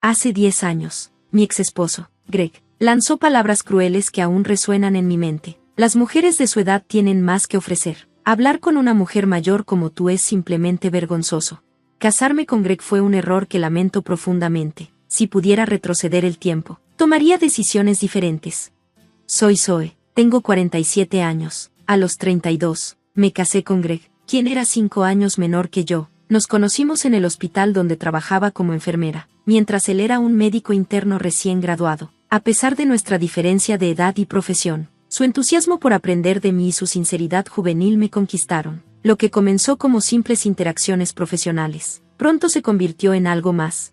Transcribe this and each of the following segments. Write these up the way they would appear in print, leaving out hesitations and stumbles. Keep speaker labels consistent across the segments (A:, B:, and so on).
A: Hace 10 años, mi exesposo, Greg, lanzó palabras crueles que aún resuenan en mi mente. Las mujeres de su edad tienen más que ofrecer. Hablar con una mujer mayor como tú es simplemente vergonzoso. Casarme con Greg fue un error que lamento profundamente. Si pudiera retroceder el tiempo, tomaría decisiones diferentes. Soy Zoe, tengo 47 años. A los 32, me casé con Greg, quien era 5 años menor que yo. Nos conocimos en el hospital donde trabajaba como enfermera, mientras él era un médico interno recién graduado. A pesar de nuestra diferencia de edad y profesión, su entusiasmo por aprender de mí y su sinceridad juvenil me conquistaron. Lo que comenzó como simples interacciones profesionales, pronto se convirtió en algo más.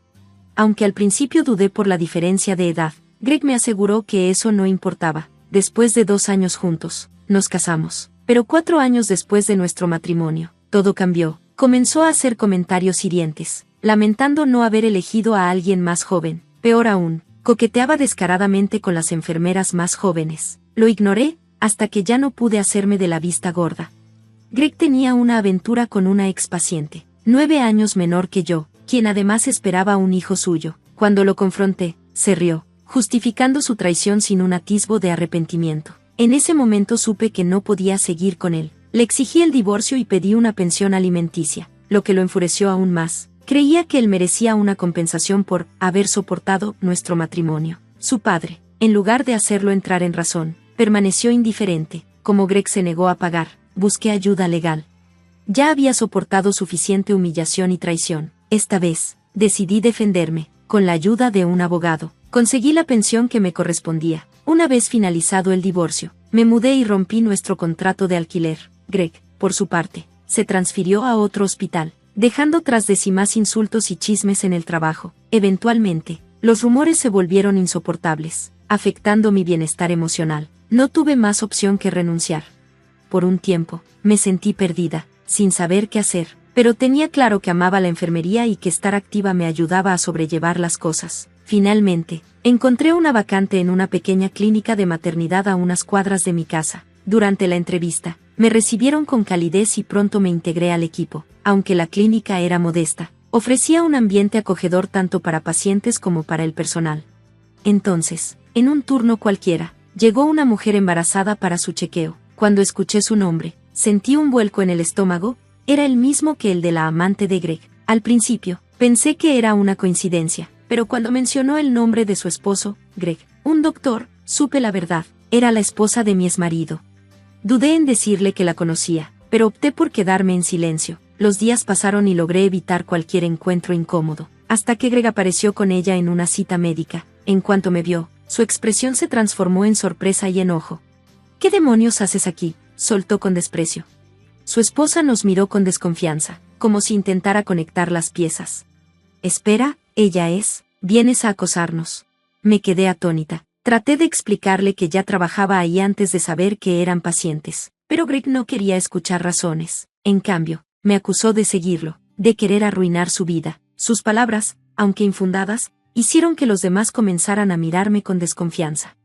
A: Aunque al principio dudé por la diferencia de edad, Greg me aseguró que eso no importaba. Después de 2 años juntos, nos casamos. Pero 4 años después de nuestro matrimonio, todo cambió. Comenzó a hacer comentarios hirientes, lamentando no haber elegido a alguien más joven. Peor aún, coqueteaba descaradamente con las enfermeras más jóvenes. Lo ignoré, hasta que ya no pude hacerme de la vista gorda. Greg tenía una aventura con una ex paciente, 9 años menor que yo, quien además esperaba un hijo suyo. Cuando lo confronté, se rió, justificando su traición sin un atisbo de arrepentimiento. En ese momento supe que no podía seguir con él. Le exigí el divorcio y pedí una pensión alimenticia, lo que lo enfureció aún más. Creía que él merecía una compensación por haber soportado nuestro matrimonio. Su padre, en lugar de hacerlo entrar en razón, permaneció indiferente. Como Greg se negó a pagar, busqué ayuda legal. Ya había soportado suficiente humillación y traición. Esta vez, decidí defenderme, con la ayuda de un abogado. Conseguí la pensión que me correspondía. Una vez finalizado el divorcio, me mudé y rompí nuestro contrato de alquiler. Greg, por su parte, se transfirió a otro hospital, dejando tras de sí más insultos y chismes en el trabajo. Eventualmente, los rumores se volvieron insoportables, afectando mi bienestar emocional. No tuve más opción que renunciar. Por un tiempo, me sentí perdida, sin saber qué hacer, pero tenía claro que amaba la enfermería y que estar activa me ayudaba a sobrellevar las cosas. Finalmente, encontré una vacante en una pequeña clínica de maternidad a unas cuadras de mi casa. Durante la entrevista, me recibieron con calidez y pronto me integré al equipo. Aunque la clínica era modesta, ofrecía un ambiente acogedor tanto para pacientes como para el personal. Entonces, en un turno cualquiera, llegó una mujer embarazada para su chequeo. Cuando escuché su nombre, sentí un vuelco en el estómago. Era el mismo que el de la amante de Greg. Al principio, pensé que era una coincidencia, pero cuando mencionó el nombre de su esposo, Greg, un doctor, supe la verdad. Era la esposa de mi exmarido. Dudé en decirle que la conocía, pero opté por quedarme en silencio. Los días pasaron y logré evitar cualquier encuentro incómodo, hasta que Greg apareció con ella en una cita médica. En cuanto me vio, su expresión se transformó en sorpresa y enojo. ¿Qué demonios haces aquí?, soltó con desprecio. Su esposa nos miró con desconfianza, como si intentara conectar las piezas. Espera, ella es, vienes a acosarnos. Me quedé atónita. Traté de explicarle que ya trabajaba ahí antes de saber que eran pacientes, pero Greg no quería escuchar razones. En cambio, me acusó de seguirlo, de querer arruinar su vida. Sus palabras, aunque infundadas, hicieron que los demás comenzaran a mirarme con desconfianza.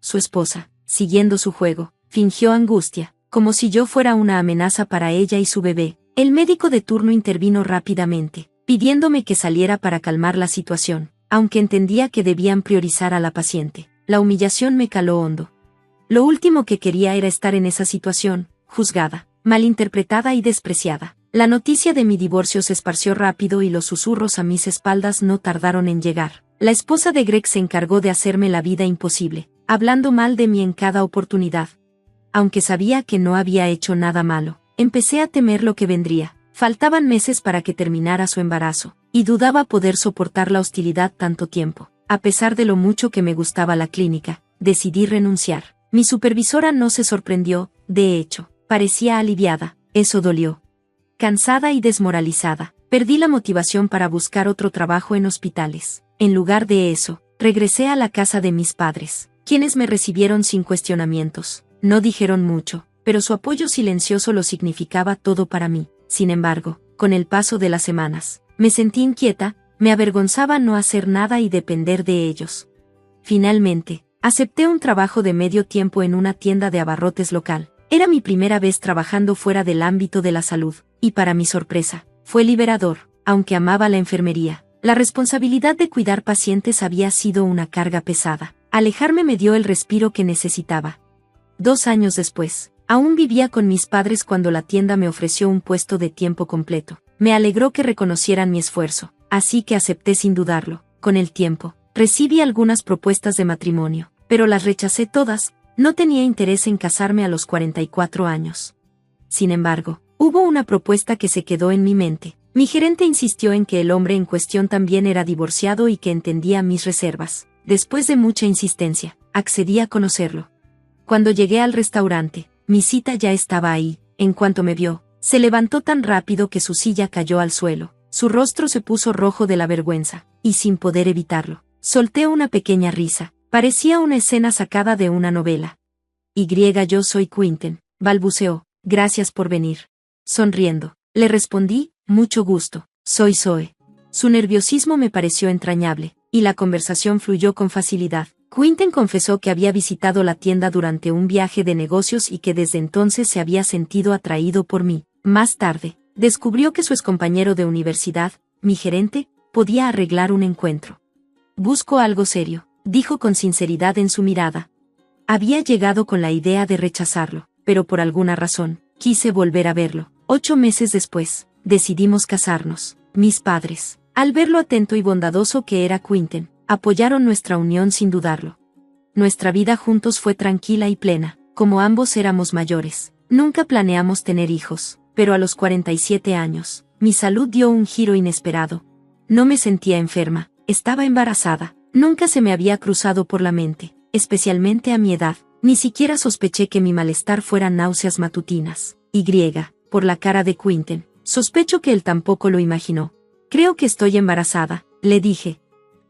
A: Su esposa, siguiendo su juego, fingió angustia, como si yo fuera una amenaza para ella y su bebé. El médico de turno intervino rápidamente, pidiéndome que saliera para calmar la situación, aunque entendía que debían priorizar a la paciente. La humillación me caló hondo. Lo último que quería era estar en esa situación, juzgada, malinterpretada y despreciada. La noticia de mi divorcio se esparció rápido y los susurros a mis espaldas no tardaron en llegar. La esposa de Greg se encargó de hacerme la vida imposible, hablando mal de mí en cada oportunidad. Aunque sabía que no había hecho nada malo, empecé a temer lo que vendría. Faltaban meses para que terminara su embarazo, y dudaba poder soportar la hostilidad tanto tiempo. A pesar de lo mucho que me gustaba la clínica, decidí renunciar. Mi supervisora no se sorprendió, de hecho, parecía aliviada. Eso dolió. Cansada y desmoralizada, perdí la motivación para buscar otro trabajo en hospitales. En lugar de eso, regresé a la casa de mis padres, quienes me recibieron sin cuestionamientos. No dijeron mucho, pero su apoyo silencioso lo significaba todo para mí. Sin embargo, con el paso de las semanas, me sentí inquieta. Me avergonzaba no hacer nada y depender de ellos. Finalmente, acepté un trabajo de medio tiempo en una tienda de abarrotes local. Era mi primera vez trabajando fuera del ámbito de la salud, y para mi sorpresa, fue liberador. Aunque amaba la enfermería, La responsabilidad de cuidar pacientes había sido una carga pesada. Alejarme me dio el respiro que necesitaba. 2 años después, aún vivía con mis padres cuando la tienda me ofreció un puesto de tiempo completo. Me alegró que reconocieran mi esfuerzo, así que acepté sin dudarlo. Con el tiempo, recibí algunas propuestas de matrimonio, pero las rechacé todas. No tenía interés en casarme a los 44 años. Sin embargo, hubo una propuesta que se quedó en mi mente. Mi gerente insistió en que el hombre en cuestión también era divorciado y que entendía mis reservas. Después de mucha insistencia, accedí a conocerlo. Cuando llegué al restaurante, mi cita ya estaba ahí. En cuanto me vio, se levantó tan rápido que su silla cayó al suelo. Su rostro se puso rojo de la vergüenza, y sin poder evitarlo, solté una pequeña risa. Parecía una escena sacada de una novela. Yo soy Quinten, balbuceó. Gracias por venir. Sonriendo, le respondí, mucho gusto, soy Zoe. Su nerviosismo me pareció entrañable, y la conversación fluyó con facilidad. Quinten confesó que había visitado la tienda durante un viaje de negocios y que desde entonces se había sentido atraído por mí. Más tarde, descubrió que su excompañero de universidad, mi gerente, podía arreglar un encuentro. Busco algo serio, dijo con sinceridad en su mirada. Había llegado con la idea de rechazarlo, pero por alguna razón, quise volver a verlo. 8 meses después, decidimos casarnos. Mis padres, al ver lo atento y bondadoso que era Quinten, apoyaron nuestra unión sin dudarlo. Nuestra vida juntos fue tranquila y plena, como ambos éramos mayores. Nunca planeamos tener hijos, pero a los 47 años, mi salud dio un giro inesperado. No me sentía enferma, estaba embarazada. Nunca se me había cruzado por la mente, especialmente a mi edad. Ni siquiera sospeché que mi malestar fuera náuseas matutinas. Por la cara de Quinten, sospecho que él tampoco lo imaginó. Creo que estoy embarazada, le dije.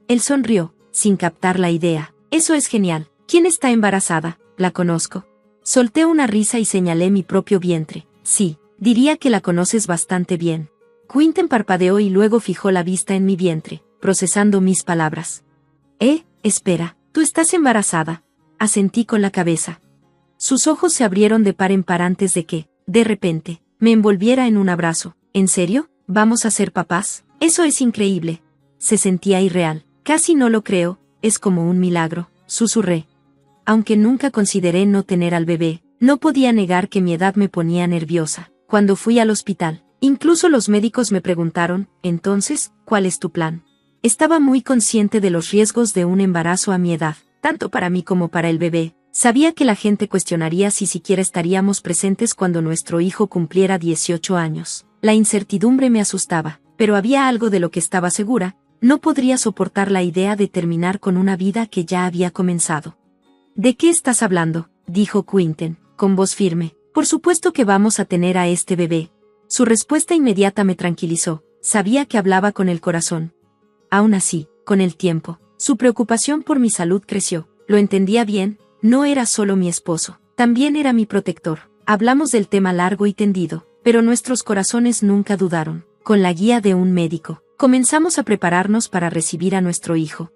A: Él sonrió, sin captar la idea. Eso es genial. ¿Quién está embarazada? La conozco. Solté una risa y señalé mi propio vientre. Sí, diría que la conoces bastante bien. Quinten parpadeó y luego fijó la vista en mi vientre, procesando mis palabras. Espera, ¿tú estás embarazada? Asentí con la cabeza. Sus ojos se abrieron de par en par antes de que, de repente, me envolviera en un abrazo. ¿En serio? ¿Vamos a ser papás? Eso es increíble. Se sentía irreal. Casi no lo creo, es como un milagro, susurré. Aunque nunca consideré no tener al bebé, no podía negar que mi edad me ponía nerviosa. Cuando fui al hospital, incluso los médicos me preguntaron, entonces, ¿cuál es tu plan? Estaba muy consciente de los riesgos de un embarazo a mi edad, tanto para mí como para el bebé. Sabía que la gente cuestionaría si siquiera estaríamos presentes cuando nuestro hijo cumpliera 18 años. La incertidumbre me asustaba, pero había algo de lo que estaba segura: no podría soportar la idea de terminar con una vida que ya había comenzado. ¿De qué estás hablando?, dijo Quinten, con voz firme. Por supuesto que vamos a tener a este bebé. Su respuesta inmediata me tranquilizó. Sabía que hablaba con el corazón. Aún así, con el tiempo, su preocupación por mi salud creció. Lo entendía bien, no era solo mi esposo, también era mi protector. Hablamos del tema largo y tendido, pero nuestros corazones nunca dudaron. Con la guía de un médico, comenzamos a prepararnos para recibir a nuestro hijo.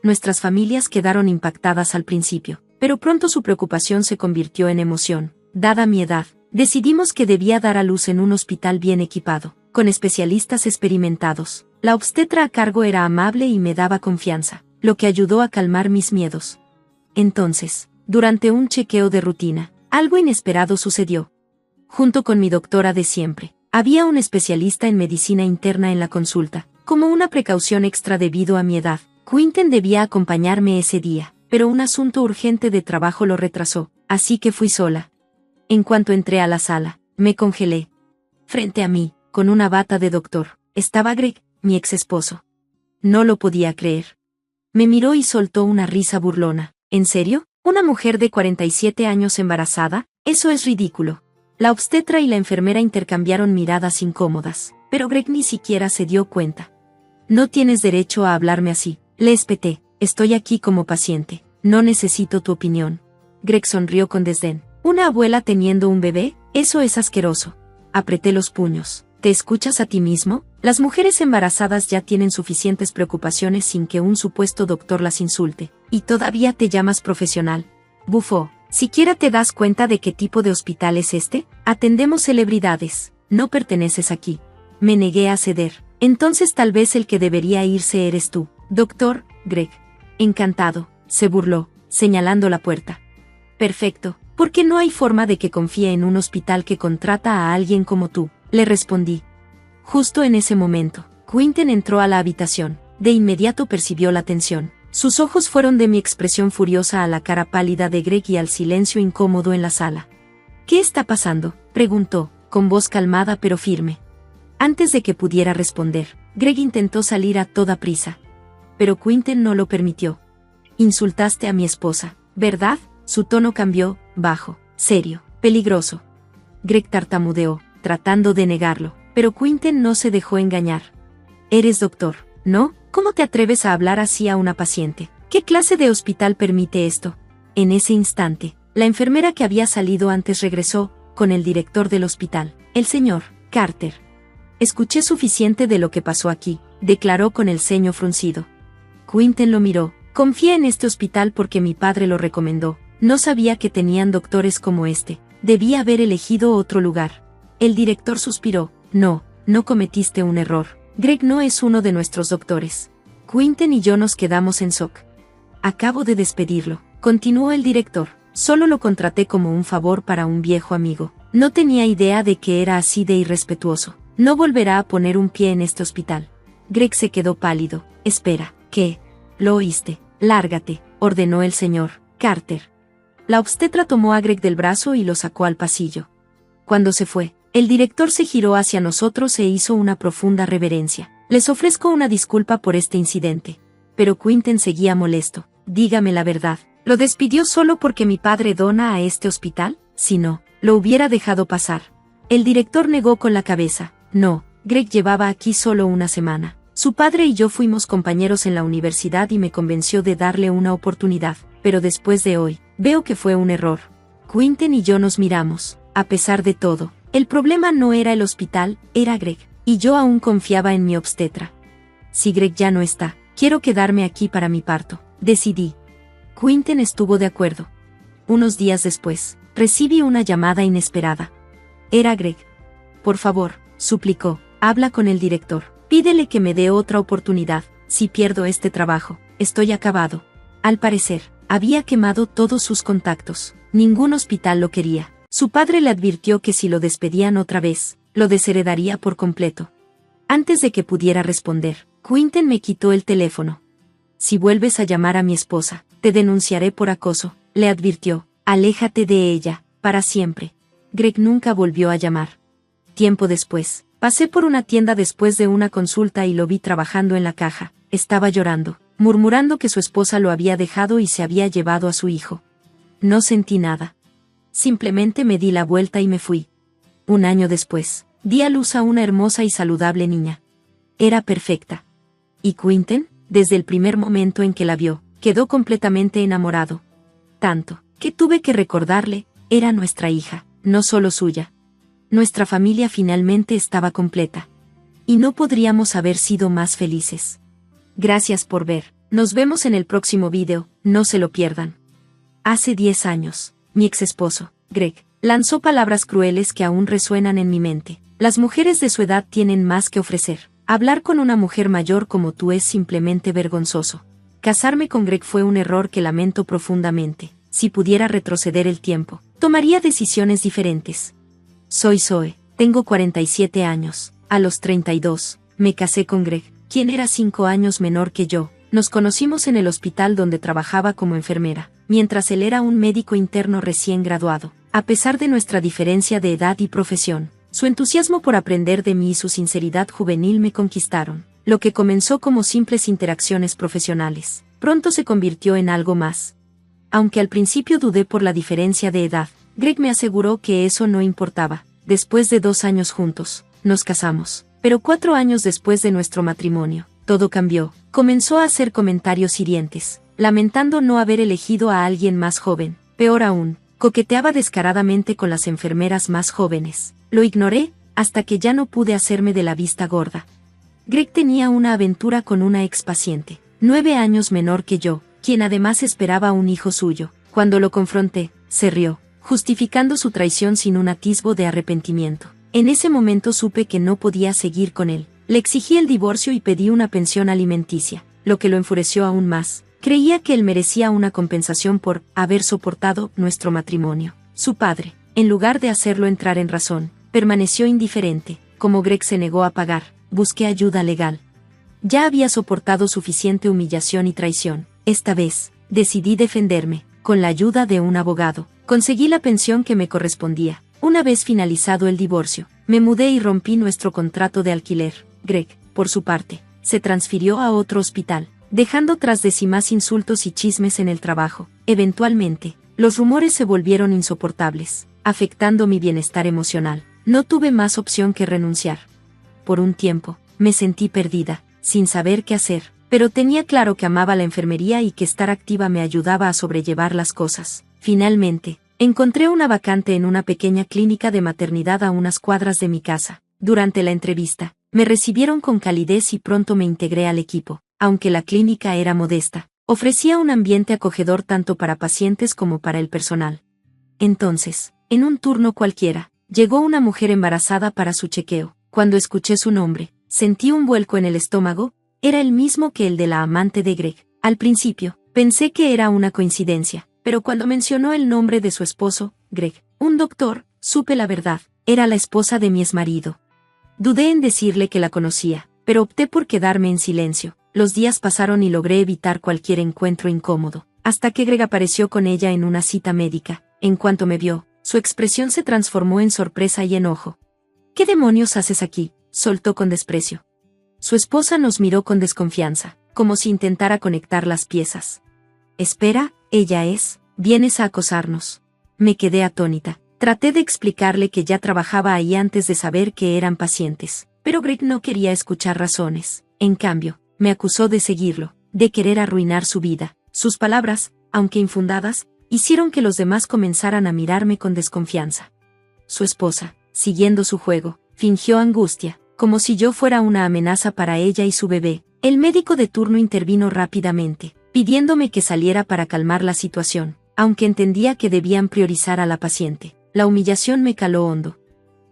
A: Nuestras familias quedaron impactadas al principio, pero pronto su preocupación se convirtió en emoción. Dada mi edad, decidimos que debía dar a luz en un hospital bien equipado, con especialistas experimentados. La obstetra a cargo era amable y me daba confianza, lo que ayudó a calmar mis miedos. Entonces, durante un chequeo de rutina, algo inesperado sucedió. Junto con mi doctora de siempre, había un especialista en medicina interna en la consulta. Como una precaución extra debido a mi edad, Quinten debía acompañarme ese día, pero un asunto urgente de trabajo lo retrasó, así que fui sola. En cuanto entré a la sala, me congelé. Frente a mí, con una bata de doctor, estaba Greg, mi ex esposo. No lo podía creer. Me miró y soltó una risa burlona. ¿En serio? ¿Una mujer de 47 años embarazada? Eso es ridículo. La obstetra y la enfermera intercambiaron miradas incómodas, pero Greg ni siquiera se dio cuenta. No tienes derecho a hablarme así, le espeté. Estoy aquí como paciente. No necesito tu opinión. Greg sonrió con desdén. ¿Una abuela teniendo un bebé? Eso es asqueroso. Apreté los puños. ¿Te escuchas a ti mismo? Las mujeres embarazadas ya tienen suficientes preocupaciones sin que un supuesto doctor las insulte. ¿Y todavía te llamas profesional? Bufó. ¿Siquiera te das cuenta de qué tipo de hospital es este? Atendemos celebridades. No perteneces aquí. Me negué a ceder. Entonces tal vez el que debería irse eres tú, doctor, Greg. Encantado, se burló, señalando la puerta. Perfecto, porque no hay forma de que confíe en un hospital que contrata a alguien como tú, le respondí. Justo en ese momento, Quinten entró a la habitación. De inmediato percibió la tensión. Sus ojos fueron de mi expresión furiosa a la cara pálida de Greg y al silencio incómodo en la sala. ¿Qué está pasando?, preguntó, con voz calmada pero firme. Antes de que pudiera responder, Greg intentó salir a toda prisa. Pero Quinten no lo permitió. Insultaste a mi esposa, ¿verdad? Su tono cambió, bajo, serio, peligroso. Greg tartamudeó, tratando de negarlo, pero Quinten no se dejó engañar. Eres doctor, ¿no? ¿Cómo te atreves a hablar así a una paciente? ¿Qué clase de hospital permite esto? En ese instante, la enfermera que había salido antes regresó, con el director del hospital, el señor Carter. Escuché suficiente de lo que pasó aquí, declaró con el ceño fruncido. Quinten lo miró. Confié en este hospital porque mi padre lo recomendó. No sabía que tenían doctores como este. Debía haber elegido otro lugar. El director suspiró. No cometiste un error. Greg no es uno de nuestros doctores. Quinten y yo nos quedamos en shock. Acabo de despedirlo, continuó el director. Solo lo contraté como un favor para un viejo amigo. No tenía idea de que era así de irrespetuoso. No volverá a poner un pie en este hospital. Greg se quedó pálido. Espera, ¿qué? Lo oíste. Lárgate, ordenó el señor Carter. La obstetra tomó a Greg del brazo y lo sacó al pasillo. Cuando se fue, el director se giró hacia nosotros e hizo una profunda reverencia. Les ofrezco una disculpa por este incidente. Pero Quinten seguía molesto. Dígame la verdad. ¿Lo despidió solo porque mi padre dona a este hospital? Si no, lo hubiera dejado pasar. El director negó con la cabeza. No, Greg llevaba aquí solo una semana. Su padre y yo fuimos compañeros en la universidad y me convenció de darle una oportunidad, pero después de hoy, veo que fue un error. Quinten y yo nos miramos. A pesar de todo, el problema no era el hospital, era Greg, y yo aún confiaba en mi obstetra. Si Greg ya no está, quiero quedarme aquí para mi parto, decidí. Quinten estuvo de acuerdo. Unos días después, recibí una llamada inesperada. Era Greg. Por favor, suplicó, habla con el director. Pídele que me dé otra oportunidad. Si pierdo este trabajo, estoy acabado. Al parecer, había quemado todos sus contactos. Ningún hospital lo quería. Su padre le advirtió que si lo despedían otra vez, lo desheredaría por completo. Antes de que pudiera responder, Quinten me quitó el teléfono. Si vuelves a llamar a mi esposa, te denunciaré por acoso, le advirtió. Aléjate de ella, para siempre. Greg nunca volvió a llamar. Tiempo después, pasé por una tienda después de una consulta y lo vi trabajando en la caja. Estaba llorando, murmurando que su esposa lo había dejado y se había llevado a su hijo. No sentí nada. Simplemente me di la vuelta y me fui. Un año después, di a luz a una hermosa y saludable niña. Era perfecta. Y Quinten, desde el primer momento en que la vio, quedó completamente enamorado. Tanto, que tuve que recordarle, era nuestra hija, no solo suya. Nuestra familia finalmente estaba completa. Y no podríamos haber sido más felices. Gracias por ver. Nos vemos en el próximo video, no se lo pierdan. Hace 10 años, mi ex esposo, Greg, lanzó palabras crueles que aún resuenan en mi mente. Las mujeres de su edad tienen más que ofrecer. Hablar con una mujer mayor como tú es simplemente vergonzoso. Casarme con Greg fue un error que lamento profundamente. Si pudiera retroceder el tiempo, tomaría decisiones diferentes. Soy Zoe, tengo 47 años. A los 32, me casé con Greg, quien era 5 años menor que yo. Nos conocimos en el hospital donde trabajaba como enfermera, mientras él era un médico interno recién graduado. A pesar de nuestra diferencia de edad y profesión, su entusiasmo por aprender de mí y su sinceridad juvenil me conquistaron. Lo que comenzó como simples interacciones profesionales, pronto se convirtió en algo más. Aunque al principio dudé por la diferencia de edad, Greg me aseguró que eso no importaba. Después de 2 años juntos, nos casamos. Pero 4 años después de nuestro matrimonio, todo cambió. Comenzó a hacer comentarios hirientes, lamentando no haber elegido a alguien más joven. Peor aún, coqueteaba descaradamente con las enfermeras más jóvenes. Lo ignoré, hasta que ya no pude hacerme de la vista gorda. Greg tenía una aventura con una ex paciente, 9 años menor que yo, quien además esperaba un hijo suyo. Cuando lo confronté, se rió, justificando su traición sin un atisbo de arrepentimiento. En ese momento supe que no podía seguir con él. Le exigí el divorcio y pedí una pensión alimenticia, lo que lo enfureció aún más. Creía que él merecía una compensación por haber soportado nuestro matrimonio. Su padre, en lugar de hacerlo entrar en razón, permaneció indiferente. Como Greg se negó a pagar, busqué ayuda legal. Ya había soportado suficiente humillación y traición. Esta vez, decidí defenderme. Con la ayuda de un abogado, conseguí la pensión que me correspondía. Una vez finalizado el divorcio, me mudé y rompí nuestro contrato de alquiler. Greg, por su parte, se transfirió a otro hospital, dejando tras de sí más insultos y chismes en el trabajo. Eventualmente, los rumores se volvieron insoportables, afectando mi bienestar emocional. No tuve más opción que renunciar. Por un tiempo, me sentí perdida, sin saber qué hacer, pero tenía claro que amaba la enfermería y que estar activa me ayudaba a sobrellevar las cosas. Finalmente, encontré una vacante en una pequeña clínica de maternidad a unas cuadras de mi casa. Durante la entrevista, me recibieron con calidez y pronto me integré al equipo. Aunque la clínica era modesta, ofrecía un ambiente acogedor tanto para pacientes como para el personal. Entonces, en un turno cualquiera, llegó una mujer embarazada para su chequeo. Cuando escuché su nombre, sentí un vuelco en el estómago. Era el mismo que el de la amante de Greg. Al principio, pensé que era una coincidencia, pero cuando mencionó el nombre de su esposo, Greg, un doctor, supe la verdad. Era la esposa de mi exmarido. Dudé en decirle que la conocía, pero opté por quedarme en silencio. Los días pasaron y logré evitar cualquier encuentro incómodo, hasta que Greg apareció con ella en una cita médica. En cuanto me vio, su expresión se transformó en sorpresa y enojo. ¿Qué demonios haces aquí?, soltó con desprecio. Su esposa nos miró con desconfianza, como si intentara conectar las piezas. Espera, vienes a acosarnos. Me quedé atónita. Traté de explicarle que ya trabajaba ahí antes de saber que eran pacientes, pero Greg no quería escuchar razones. En cambio, me acusó de seguirlo, de querer arruinar su vida. Sus palabras, aunque infundadas, hicieron que los demás comenzaran a mirarme con desconfianza. Su esposa, siguiendo su juego, fingió angustia, como si yo fuera una amenaza para ella y su bebé. El médico de turno intervino rápidamente, pidiéndome que saliera para calmar la situación, aunque entendía que debían priorizar a la paciente. La humillación me caló hondo.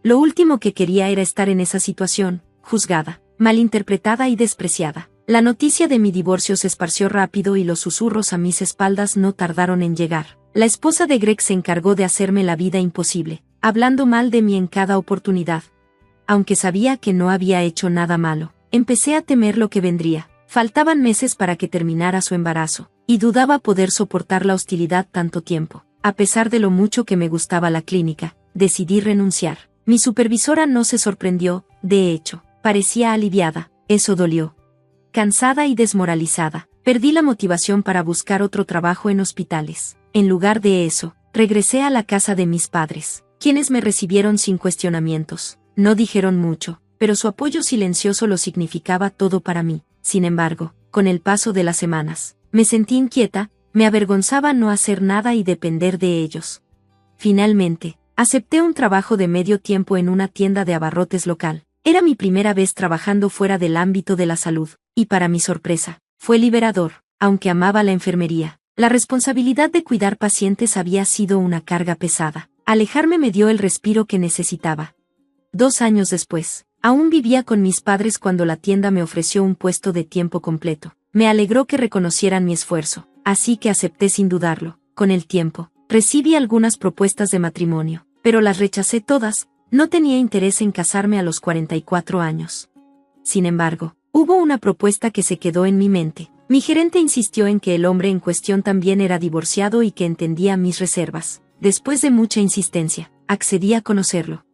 A: Lo último que quería era estar en esa situación, juzgada, malinterpretada y despreciada. La noticia de mi divorcio se esparció rápido y los susurros a mis espaldas no tardaron en llegar. La esposa de Greg se encargó de hacerme la vida imposible, hablando mal de mí en cada oportunidad. Aunque sabía que no había hecho nada malo, empecé a temer lo que vendría. Faltaban meses para que terminara su embarazo, y dudaba poder soportar la hostilidad tanto tiempo. A pesar de lo mucho que me gustaba la clínica, decidí renunciar. Mi supervisora no se sorprendió, de hecho, parecía aliviada. Eso dolió. Cansada y desmoralizada, perdí la motivación para buscar otro trabajo en hospitales. En lugar de eso, regresé a la casa de mis padres, quienes me recibieron sin cuestionamientos. No dijeron mucho, pero su apoyo silencioso lo significaba todo para mí. Sin embargo, con el paso de las semanas, me sentí inquieta, me avergonzaba no hacer nada y depender de ellos. Finalmente, acepté un trabajo de medio tiempo en una tienda de abarrotes local. Era mi primera vez trabajando fuera del ámbito de la salud, y para mi sorpresa, fue liberador. Aunque amaba la enfermería, la responsabilidad de cuidar pacientes había sido una carga pesada. Alejarme me dio el respiro que necesitaba. 2 años después, aún vivía con mis padres cuando la tienda me ofreció un puesto de tiempo completo. Me alegró que reconocieran mi esfuerzo, así que acepté sin dudarlo. Con el tiempo, recibí algunas propuestas de matrimonio, pero las rechacé todas. No tenía interés en casarme a los 44 años. Sin embargo, hubo una propuesta que se quedó en mi mente. Mi gerente insistió en que el hombre en cuestión también era divorciado y que entendía mis reservas. Después de mucha insistencia, accedí a conocerlo.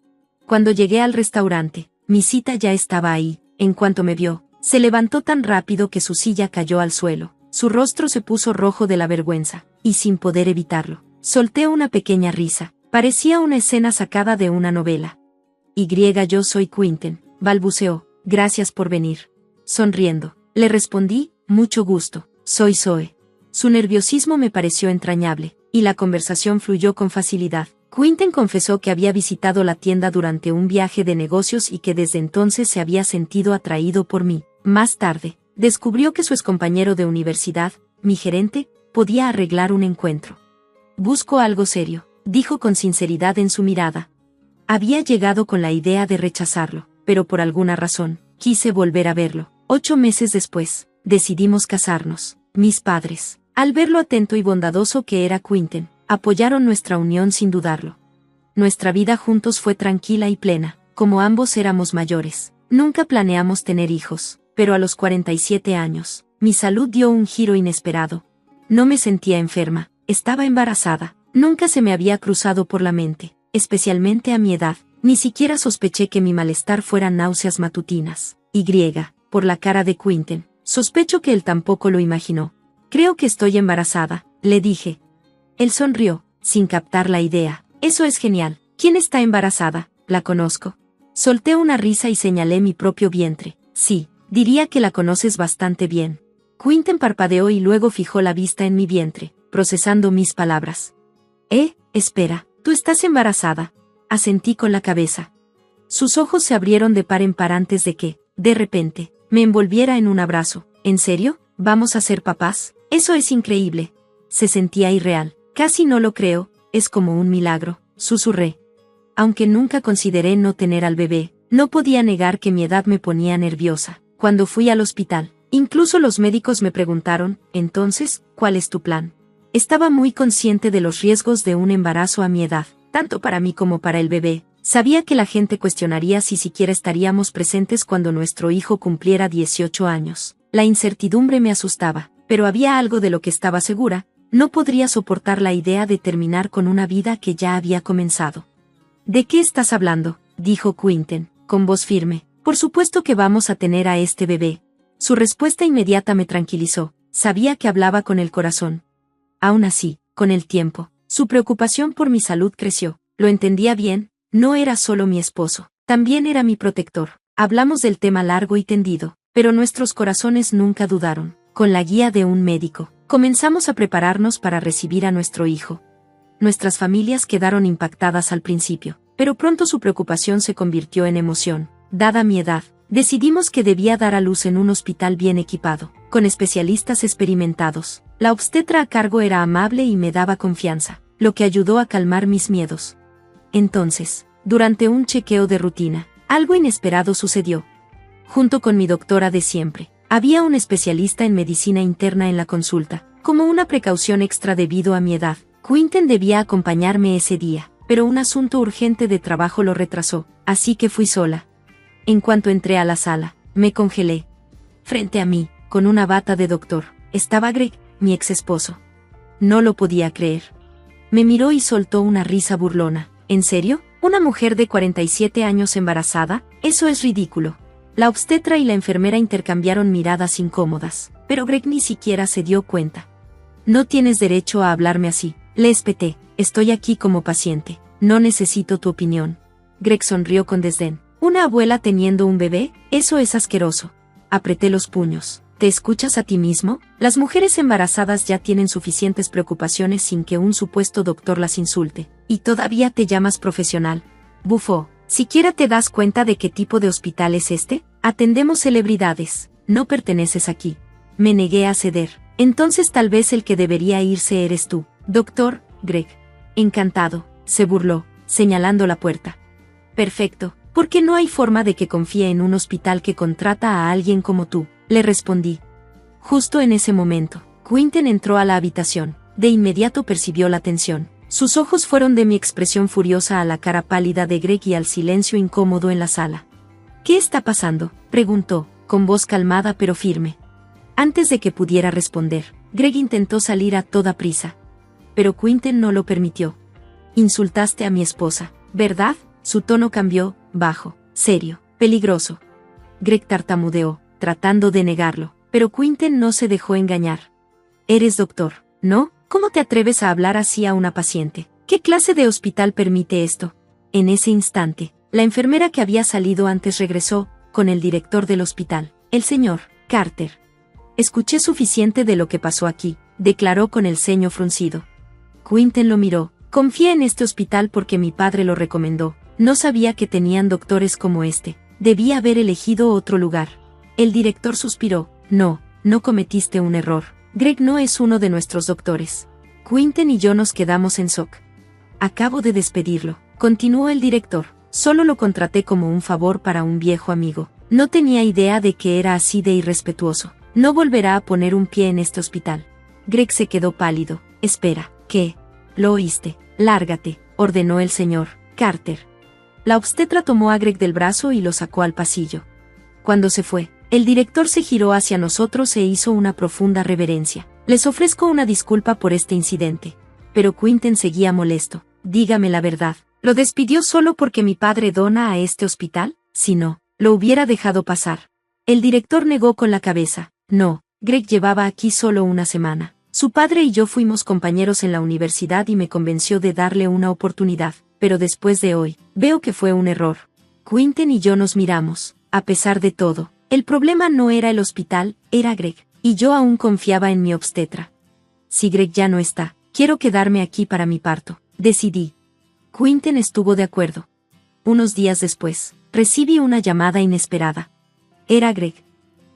A: Cuando llegué al restaurante, mi cita ya estaba ahí. En cuanto me vio, se levantó tan rápido que su silla cayó al suelo. Su rostro se puso rojo de la vergüenza, y sin poder evitarlo, solté una pequeña risa. Parecía una escena sacada de una novela. Yo soy Quinten, balbuceó. Gracias por venir. Sonriendo, le respondí, mucho gusto, soy Zoe. Su nerviosismo me pareció entrañable, y la conversación fluyó con facilidad. Quinten confesó que había visitado la tienda durante un viaje de negocios y que desde entonces se había sentido atraído por mí. Más tarde, descubrió que su excompañero de universidad, mi gerente, podía arreglar un encuentro. Busco algo serio, dijo con sinceridad en su mirada. Había llegado con la idea de rechazarlo, pero por alguna razón, quise volver a verlo. 8 meses después, decidimos casarnos. Mis padres, al ver lo atento y bondadoso que era Quinten, apoyaron nuestra unión sin dudarlo. Nuestra vida juntos fue tranquila y plena, como ambos éramos mayores. Nunca planeamos tener hijos, pero a los 47 años, mi salud dio un giro inesperado. No me sentía enferma, estaba embarazada. Nunca se me había cruzado por la mente, especialmente a mi edad. Ni siquiera sospeché que mi malestar fuera náuseas matutinas. Por la cara de Quinten, sospecho que él tampoco lo imaginó. Creo que estoy embarazada, le dije. Él sonrió, sin captar la idea. Eso es genial. ¿Quién está embarazada? La conozco. Solté una risa y señalé mi propio vientre. Sí, diría que la conoces bastante bien. Quinten parpadeó y luego fijó la vista en mi vientre, procesando mis palabras. Espera, ¿tú estás embarazada? Asentí con la cabeza. Sus ojos se abrieron de par en par antes de que, de repente, me envolviera en un abrazo. ¿En serio? ¿Vamos a ser papás? Eso es increíble. Se sentía irreal. Casi no lo creo, es como un milagro, susurré. Aunque nunca consideré no tener al bebé, no podía negar que mi edad me ponía nerviosa. Cuando fui al hospital, incluso los médicos me preguntaron, entonces, ¿cuál es tu plan? Estaba muy consciente de los riesgos de un embarazo a mi edad, tanto para mí como para el bebé. Sabía que la gente cuestionaría si siquiera estaríamos presentes cuando nuestro hijo cumpliera 18 años. La incertidumbre me asustaba, pero había algo de lo que estaba segura: no podría soportar la idea de terminar con una vida que ya había comenzado. ¿De qué estás hablando?, dijo Quinten, con voz firme. Por supuesto que vamos a tener a este bebé. Su respuesta inmediata me tranquilizó. Sabía que hablaba con el corazón. Aún así, con el tiempo, su preocupación por mi salud creció. Lo entendía bien, no era solo mi esposo, también era mi protector. Hablamos del tema largo y tendido, pero nuestros corazones nunca dudaron. Con la guía de un médico, comenzamos a prepararnos para recibir a nuestro hijo. Nuestras familias quedaron impactadas al principio, pero pronto su preocupación se convirtió en emoción. Dada mi edad, decidimos que debía dar a luz en un hospital bien equipado, con especialistas experimentados. La obstetra a cargo era amable y me daba confianza, lo que ayudó a calmar mis miedos. Entonces, durante un chequeo de rutina, algo inesperado sucedió. Junto con mi doctora de siempre, había un especialista en medicina interna en la consulta. Como una precaución extra debido a mi edad, Quinten debía acompañarme ese día, pero un asunto urgente de trabajo lo retrasó, así que fui sola. En cuanto entré a la sala, me congelé. Frente a mí, con una bata de doctor, estaba Greg, mi ex esposo. No lo podía creer. Me miró y soltó una risa burlona. ¿En serio? ¿Una mujer de 47 años embarazada? Eso es ridículo. La obstetra y la enfermera intercambiaron miradas incómodas, pero Greg ni siquiera se dio cuenta. No tienes derecho a hablarme así, le espeté. Estoy aquí como paciente, no necesito tu opinión. Greg sonrió con desdén. ¿Una abuela teniendo un bebé? Eso es asqueroso. Apreté los puños. ¿Te escuchas a ti mismo? Las mujeres embarazadas ya tienen suficientes preocupaciones sin que un supuesto doctor las insulte. ¿Y todavía te llamas profesional? Bufó. ¿Siquiera te das cuenta de qué tipo de hospital es este? Atendemos celebridades. No perteneces aquí. Me negué a ceder. Entonces tal vez el que debería irse eres tú, doctor Greg. Encantado, se burló, señalando la puerta. Perfecto, porque no hay forma de que confíe en un hospital que contrata a alguien como tú, le respondí. Justo en ese momento, Quinten entró a la habitación. De inmediato percibió la tensión. Sus ojos fueron de mi expresión furiosa a la cara pálida de Greg y al silencio incómodo en la sala. ¿Qué está pasando?, preguntó, con voz calmada pero firme. Antes de que pudiera responder, Greg intentó salir a toda prisa. Pero Quinten no lo permitió. Insultaste a mi esposa, ¿verdad? Su tono cambió, bajo, serio, peligroso. Greg tartamudeó, tratando de negarlo, pero Quinten no se dejó engañar. Eres doctor, ¿no? ¿Cómo te atreves a hablar así a una paciente? ¿Qué clase de hospital permite esto? En ese instante, la enfermera que había salido antes regresó, con el director del hospital, el señor Carter. Escuché suficiente de lo que pasó aquí, declaró con el ceño fruncido. Quinten lo miró. Confié en este hospital porque mi padre lo recomendó. No sabía que tenían doctores como este. Debía haber elegido otro lugar. El director suspiró. No cometiste un error. Greg no es uno de nuestros doctores. Quinten y yo nos quedamos en shock. Acabo de despedirlo, continuó el director. Solo lo contraté como un favor para un viejo amigo. No tenía idea de que era así de irrespetuoso. No volverá a poner un pie en este hospital. Greg se quedó pálido. Espera, ¿qué? ¿Lo oíste? Lárgate, ordenó el señor Carter. La obstetra tomó a Greg del brazo y lo sacó al pasillo. Cuando se fue, el director se giró hacia nosotros e hizo una profunda reverencia. Les ofrezco una disculpa por este incidente. Pero Quinten seguía molesto. Dígame la verdad. ¿Lo despidió solo porque mi padre dona a este hospital? Si no, lo hubiera dejado pasar. El director negó con la cabeza. No, Greg llevaba aquí solo una semana. Su padre y yo fuimos compañeros en la universidad y me convenció de darle una oportunidad, pero después de hoy, veo que fue un error. Quinten y yo nos miramos. A pesar de todo, el problema no era el hospital, era Greg, y yo aún confiaba en mi obstetra. Si Greg ya no está, quiero quedarme aquí para mi parto, decidí. Quinten estuvo de acuerdo. Unos días después, recibí una llamada inesperada. Era Greg.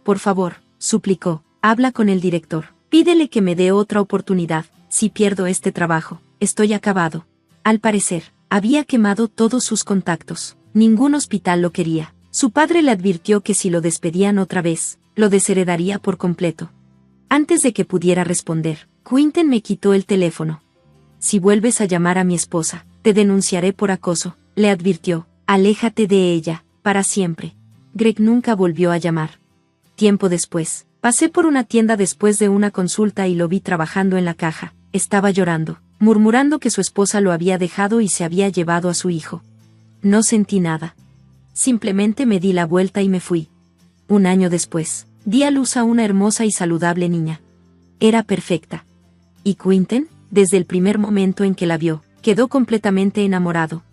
A: Por favor, suplicó, habla con el director. Pídele que me dé otra oportunidad. Si pierdo este trabajo, estoy acabado. Al parecer, había quemado todos sus contactos. Ningún hospital lo quería. Su padre le advirtió que si lo despedían otra vez, lo desheredaría por completo. Antes de que pudiera responder, Quinten me quitó el teléfono. Si vuelves a llamar a mi esposa, te denunciaré por acoso, le advirtió. Aléjate de ella, para siempre. Greg nunca volvió a llamar. Tiempo después, pasé por una tienda después de una consulta y lo vi trabajando en la caja. Estaba llorando, murmurando que su esposa lo había dejado y se había llevado a su hijo. No sentí nada. Simplemente me di la vuelta y me fui. Un año después, di a luz a una hermosa y saludable niña. Era perfecta. Y Quinten, desde el primer momento en que la vio, quedó completamente enamorado.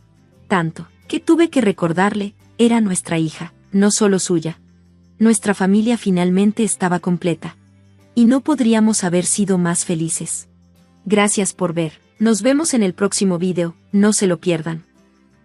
A: Tanto, que tuve que recordarle, era nuestra hija, no solo suya. Nuestra familia finalmente estaba completa. Y no podríamos haber sido más felices. Gracias por ver. Nos vemos en el próximo video, no se lo pierdan.